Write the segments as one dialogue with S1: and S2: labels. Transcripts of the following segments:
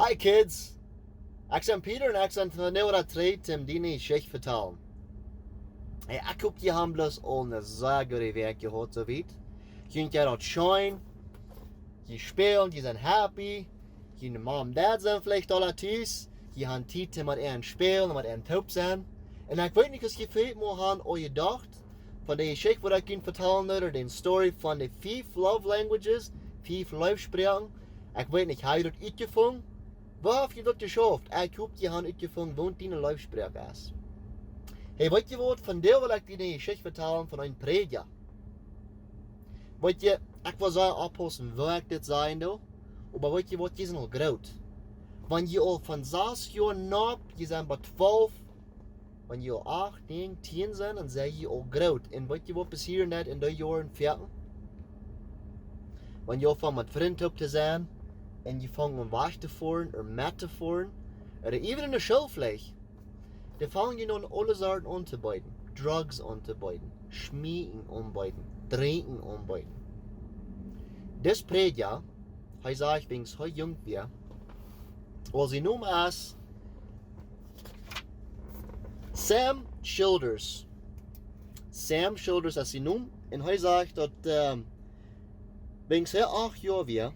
S1: Hi kids, ik ben Peter en ik ben van nieuwe tijd om die geschichte vertellen. Hey, ik hoop je hebben al een zeer goede week gehad, zo weet. Kjinja dat schijn, je spelen, je zijn happy, je mom en dad zijn vielleicht alle thuis, je gaan tijd met een spelen, met een top zijn. En ik weet niet of je veel meer aan al je dacht, van de geschichte wat ik je vertellen oder de story van de 5 love languages, 5 liefspreken. Ik weet niet, heb je dat uitgevonden? Waar heb je dat geschafft? Ik hoop je hebt uitgevonden, woont die een liefspreek is. Hey, weet je wat? Van deel wil ik die een geschichte vertellen van een prediger. Weet je, ik wil zeggen, oppassen waar dit zijn doe. Maar weet je wat, je is nog groot. Wanneer je al van 6 jaar nap, je zijn bij 12. Wanneer je al 8, 9, 10 zijn, dan zijn je al groot. En weet je wat passiert net in de jaren 14? Wanneer je al van met vrienden op te zijn, en je vangt een weg te voeren, of met te voeren, of even in de schulvleeg. Dan vang je nog alle soorten aan te bieden. Drugs aan te bieden, schmieken aanbieden, drinken aanbieden. Dit prediger, hij zegt, wens hij jong weer, was hij noemt als Sam Childers. Sam Childers als hij noemt. En hij zegt dat wens hij 8 jaar weer,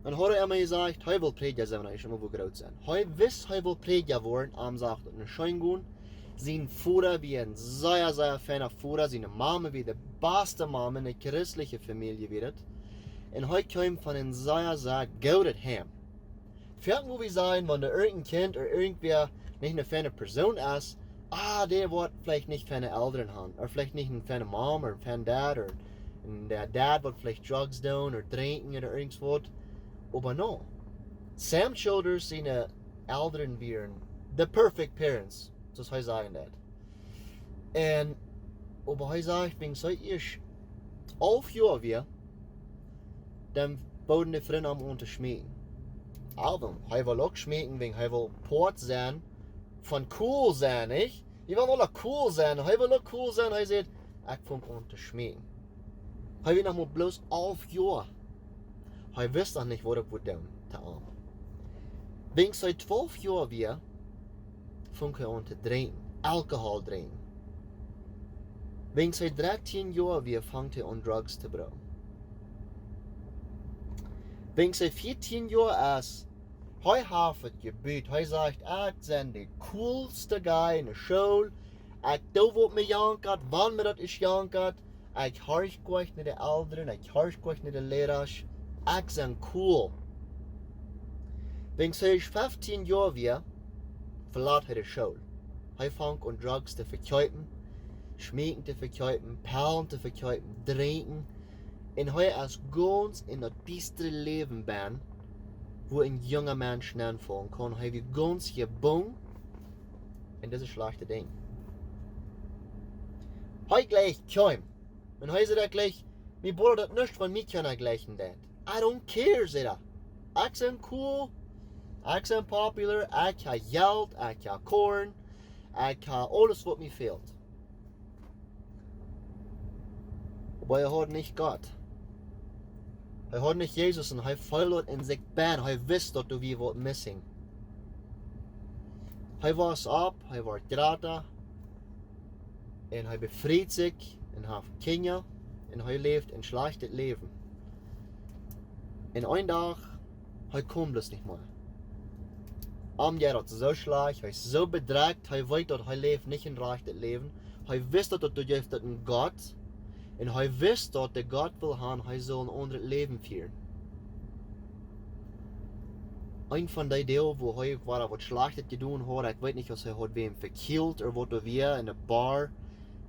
S1: dan had hij mij gezegd, hij wil prediger zijn wanneer hij schon groot zijn. Hij wist, hij wil prediger worden, am zegt dat een schein gaan. Zijn vader wie een zeer, zeer fijne vader, zijn mama wie de beste mama in een christelijke familie werd. En hij kwam van een zeer, zeer gouden heim. Vielleicht moet we zeggen, wanneer er een kind of irgendwer niet een fijne persoon is, der wordt vielleicht niet fijne Eltern haben. Of vielleicht niet een fijne mom, of een fijne dad, of der dad wordt vielleicht drugs doen, of drinken, of irgendwas. Aber no. Sam Childers zijn Eltern wären the perfect parents. Zoals hij zeggen dat. En, aber hij zegt, wenn hij eerst 11 jaar weer, dan boden de vrienden om te schmieden. Aber hij wil ook schmieden, wenn hij wil poort zijn, van cool zijn, nicht? Je wil alle cool zijn, hij wil ook cool zijn, hij zegt, ik vond om te schmieden. Hij wil nog maar bloos 11 jaar. Hij wist nog niet wat ik moet doen, te arm. Wenn hij 12 jaar weer, vond hij om te drinken, alcohol drinken. Wenn hij 13 jaar weer, vangt hij om drugs te brouwen. Wenn hij 14 jaar is, hij heeft het gebied. Hij zegt, ik ben de coolste guy in de school. Ik doe wat me jankert, wanneer me dat is jankert. Ik harsch kwijt naar de ouderen, ik harsch kwijt naar de leraars. Ik ben cool. Wenn hij 15 jaar weer, verlaat hij de school. Hij vangt om drugs te verkopen, schmieken te verkopen, perlen te verkopen, drinken. En hij is ganz in dat biestere leven ben, wo een jonge man schnell vallen kan. Hij wordt ganz gebogen. En dat is een slechte ding. Hij gleich kwam. En hij zei gleich, mijn broer dat niet van mij kan gleichen dat. I don't care, zei hij. Ik ben cool. Ik ben popular. Ik heb geld. Ik heb korn. Ik heb alles wat mij fehlt. Maar hij had niet Gott. Hij had niet Jezus en hij voelde in zich ben. Hij wist dat er weer wat missing. Hij was op, hij werd gratis. En hij bevrijdt zich en heeft Kjinja. En hij leeft een slecht leven. En een dag, hij komt dus niet meer. Omdat dat zo slecht, hij is zo bedreigd, hij weet dat hij leeft niet een recht leven. Hij wist dat er heeft een God. En hij wist dat de God wil gaan, hij zal een ander leven vieren. Een van die delen waar hij wat slecht te doen had, ik weet niet of hij had wem verkield of wat er weer in de bar.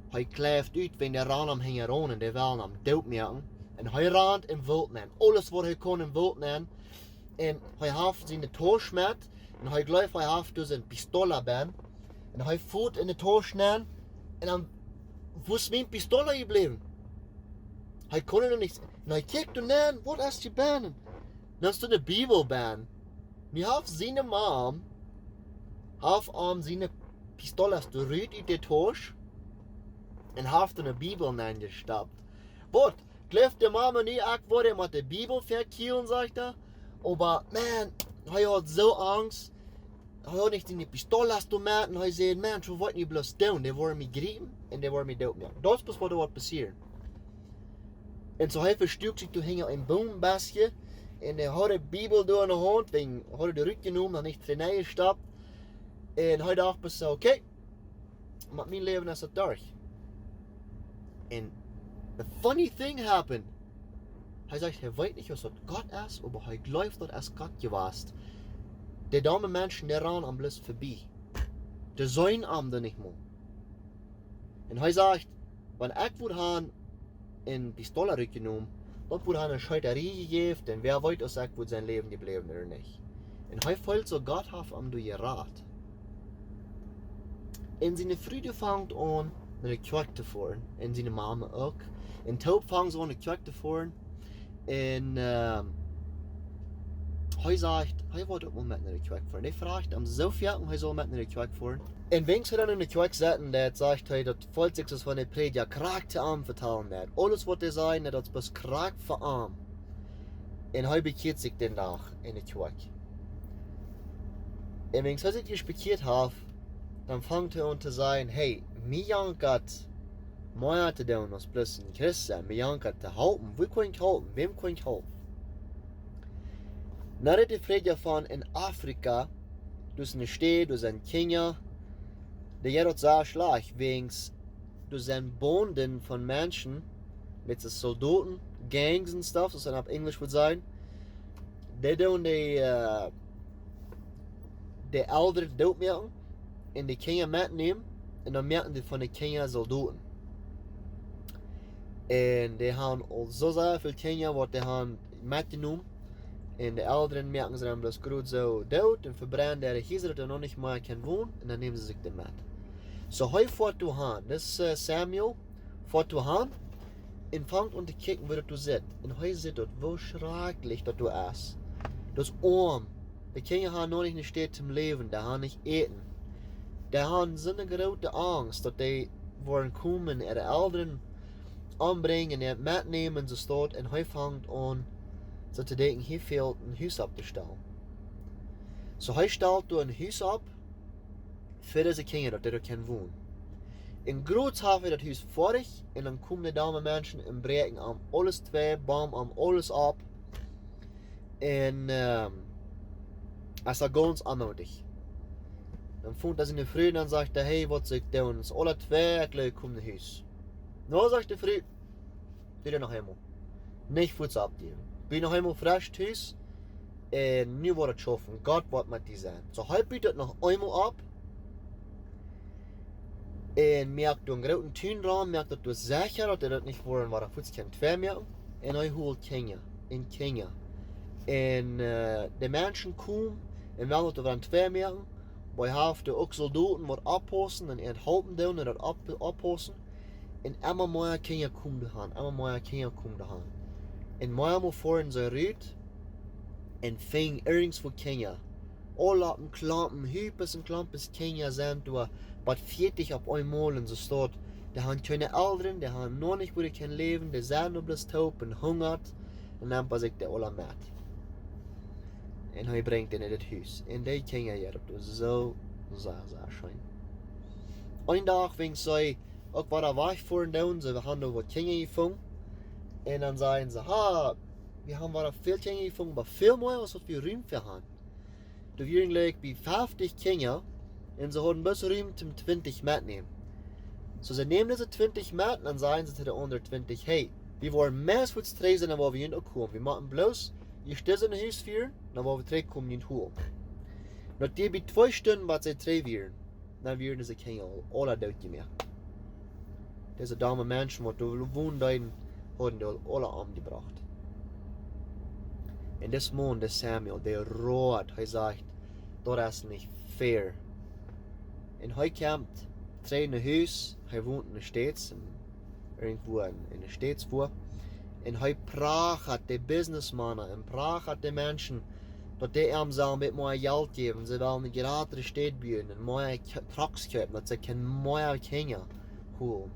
S1: Hij kleeft uit, wenn der ran am hingen ran en die willen hem dood maken. En hij raadt en wilt nemen. Alles wat hij kon en wilt nemen. En hij heeft zijn toos met. En hij gelooft hij heeft dus een pistool bij. En hij voert in de toos nemen. En dan was mijn pistool gebleven. Hij kon er niet. En hij kijkt er naar, wat is je benen? Dan stond de Bibel bij. Nu heeft zijn mom, zijn pistool eruit uit de toos. En heeft er een Bibel neergestapt. Wat? Gelooft de mama niet, ik word met de Bibel verkielen, zegt hij. Aber man, hij had zo angst. Hij had niet in de pistool laten doen en hij zei, mensen, wat niet bloos doen? Die worden me grijpen en die worden me doodmaken. Dat is wat er wordt passeren. En zo hij verstuurt zich toen hing een boombasje en hij had de Bibel door in de hand, wegen had de rug genomen en niet trainen gestapt. En hij dacht bij zo, oké, maar mijn leven is het door. En the funny thing happened. Hij zegt, hij weet niet wat God is, maar hij gelooft dat als God geweest. De dame mensen daaraan am bloß voorbij. De zijn am er niet meer. En hij zegt, wanneer ik would gaan een pistool genomen, dat would hij een scheiterie gegeven, en wer weet als ik would zijn leven gebleven oder niet. En hij voelt zo God heeft hem door je raad. En zijn vrienden vangt aan naar de kerk te voeren, en zijn mama ook. En Taub vangt aan de kerk te voeren, en hij zegt, hij wil ook wel met naar de kerk voeren. Hij vraagt hem zoveel om hij zal met naar de kerk voeren. En wanneer hij dan in de kerk zitten, dat zegt hij dat voelt zich van de prediker kraak te arm vertellen net. Alles wat hij zei, dat is best kraak voor arm. En hij bekeert zich den dag in de kerk. En wanneer hij zich bekeerd heeft, dan vangt hij aan te zeggen, hey, mij jankt meer te doen als plus een christen. Mij jankt te helpen. Wie kan ik helpen? Wem kan ik helpen? Nadat de vrede van in Afrika, dus een stad, dus in Kjinja, de wereld zo slag, wegens dus zijn bonden van mensen, met de soldaten, gangs en stuff, zoals het op Englisch would zijn, die doen de ouderen doodmerken, en de Kjinja metnemen, en dan merken die van de Kjinja soldaten. En die hebben al zoveel Kjinja wat die hebben metgenomen. En de ouderen merken ze dan bloß groot zo dood en verbrennen de giezer dat er nog niet meer kan wonen en dan nemen ze zich de met. Zo hij voort toe gaan, dus Samuel voort toe gaan en vangt om te kijken waar dat zit. En hij zit dat wo schrikkelijk dat is. Dat is arm. De kinderen hebben nog niet een stad zum leven, die hebben niet eten. Die hebben zo'n grote angst dat die worden komen en de ouderen aanbrengen en metnemen ze staat en hij vangt aan so te denken, hier fehlt een huis op te stellen. So hij stelt door een huis op, voor deze kinderen dat er kunnen wonen. In groot heeft hij dat huis vorig, en dan komen de dame mensen en breken aan alles twee, bam, aan alles op. En is dat ganz aannodig. Dan vond hij zijn vriend en zegt hij, hey, wat zou ik doen? Dus alle twee, ik leuk kom naar huis. Nou, zegt de vriend, doe dat nog helemaal. Niet voets opgeven. Ben nog helemaal frisch thuis. En nu wordt het schaffen. God wordt met die zijn. Zo hij biedt het nog eenmaal op. En merkt door een grote tuinraam, merkt dat dus zeker dat hij dat niet voor waar hij voets kan twee merken. En hij hoort Kjinja. In Kjinja. En de mensen komen en wel dat er van twee merken. Wij hebben ook soldaten wat oppassen en het helpen doen en dat oppassen. En immer meer Kjinja komen te gaan. Immer meer Kjinja komen te gaan. En mij voeren ze uit en ving ergens voor Kjinja. Alle klampen, hypes en klampes Kjinja zijn door wat 40 op eenmaal en zo staat. Die hebben keine ouderen, die hebben nog niet waar kunnen leven, die zijn op de taub en hungert. En dan pas ik de alle met. En hij brengt in het huis. En die Kjinja hier op zo schijn. Een dag ving zij ook wat er weg voor doen, ze hadden wat Kjinja gevangen. En dan zeggen ze, ha, wir haben wel veel Kjinja gevangen, maar veel meer als wat we ruimte hebben. De viering leek bij 50 Kjinja en ze hadden best ruimte om 20 metnemen. So ze nemen deze 20 met en dan zeggen ze tegen de andere 20, hey, we worden meer voor het strijden dan wat we hier ook komen. We maken bloos, je stelt in het huis vieren, dan wat we terugkomen niet holen. Dat die bij 2 stunden wat ze 3 vieren, dan vieren ze Kjinja alle doodgemerkt. Deze dame mensen wat de woonduiden hadden die alle omgebracht. En des man, de Samuel, der rood, hij zegt, dat is niet fair. En hij komt terug naar huis, hij woont in de stad, irgendwo in de stad voor. En hij praat de businessmannen en praat de mensen, dat die hem zo met meer geld geven, ze willen een grotere stad bouwen en meer trucks kopen, dat ze kunnen meer Kjinja holen.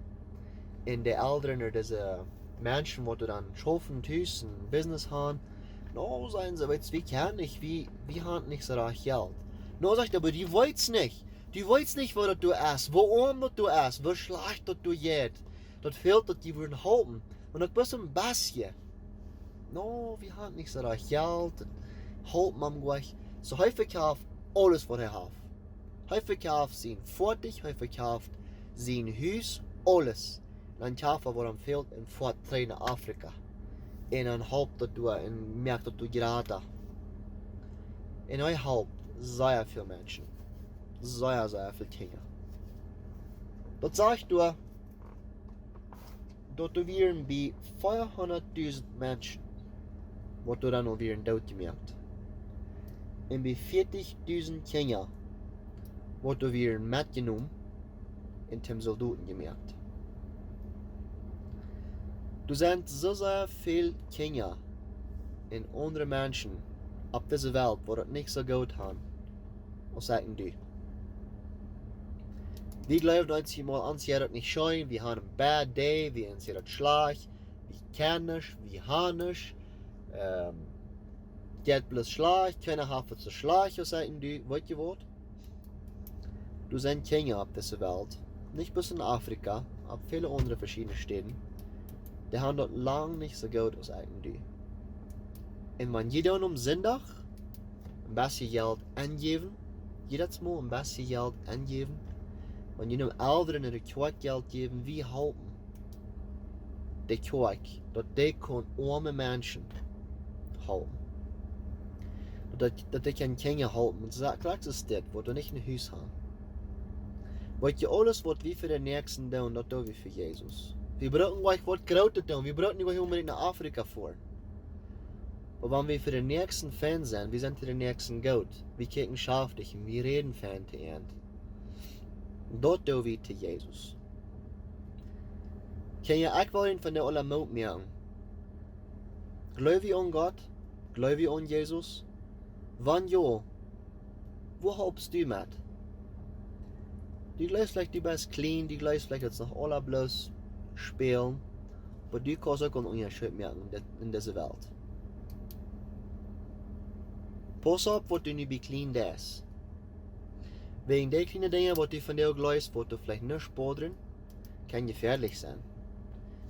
S1: En de ouderen, deze mensen, die dan schaffen thuis en business hebben, No, sagen sie, wir kennen nicht, wir haben nicht so recht Geld. No, sagt er, aber die wollt's nicht. Die wollt's nicht, wo du isst, wo arm du isst, wo schlecht du geht. Das fehlt, dass die würden halten. Und das bist ein bisschen. No, wir haben nicht so recht Geld. Halt man gleich. So häufig kauft alles, was er hat. Häufig kauft sie fertig, häufig kauft sie ein Haus, alles. Dann kauft er, was ihm fehlt, und fährt nach Afrika. Und dann halbt er du und merkt, dass du gerade. Und er halbt sehr viele Menschen. Sehr, sehr viele Kinder. Das sagst du, dass du wären bei 400.000 Menschen, was du dann noch wären dort gemerkt. Und bei 40.000 Kinder, was du wären mitgenommen und dem Soldaten gemerkt. Du sind so sehr viele Kinder und andere Menschen auf dieser Welt, die das nicht so gut haben, als du. Wir glauben uns mal an, sie das nicht schön, wir haben einen bad day, wir haben sie das schlecht, wir kennen nicht, wir haben nicht, geht bloß schlecht, keiner hat es so schlecht, als du, weißt du was? Du sind Kinder auf dieser Welt, nicht bis in Afrika, auf viele andere verschiedene Städte, die haben dort lang nicht so gut als du. Und wenn jeder Sonntag ein bisschen Geld angeben, jedes Mal ein bisschen Geld angeben, wenn je Älteren in de kerk Geld geben, wie helpen de kerk, dat die kon arme mensen helpen. Dat die kan Kinder helpen. Und straks ist das, wo du nicht ein Haus haben. Weil je alles, was wir für den Nächsten tun, das tun wir für Jesus. Wir brauchen gleich was Großes tun, wir brauchen nicht unbedingt nach Afrika vor. Aber wenn wir für den Nächsten Fan sind, wir sind für den Nächsten gut. Wir kicken schaftig und wir reden Fan zu Ende. Dat doen we te Jezus. Kan je ook wel een van de allemaal merken? Geloof je aan God? Geloof je aan Jezus? Wann ja, wo helpst du mit? Du glaubst vielleicht, du bist klein, du glaubst vielleicht, dass noch alle bloß spielen, aber du kannst auch einen Unterschied merken in dieser Welt. Pass auf, was du nicht bei klein ist. Wegen der kleinen Dinge, was du von dir glaubst, was du vielleicht nicht spüren, kann gefährlich sein.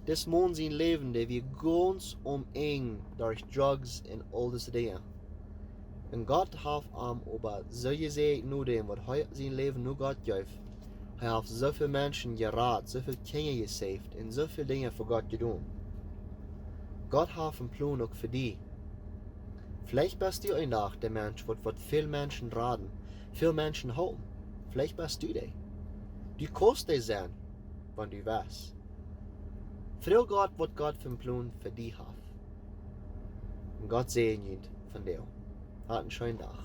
S1: Das Mann sein Leben, der wir ganz eng durch Drugs und all diese Dinge. Und Gott hat ihm aber so gesehen, nur dem, was sein Leben nur Gott gibt. Er hat so viele Menschen geraten, so viele Kinder gesaved und so viele Dinge für Gott getan. Gott hat einen Plan auch für dich. Vielleicht bist du ein Tag der Mensch, was viele Menschen raten. Viele Menschen halten. Vielleicht bist du der. Du kannst der sein, wenn du weißt. Frag Gott, was Gott für einen Plan für dich hat. Und Gott segne ihn von dir. Hat einen schönen Tag.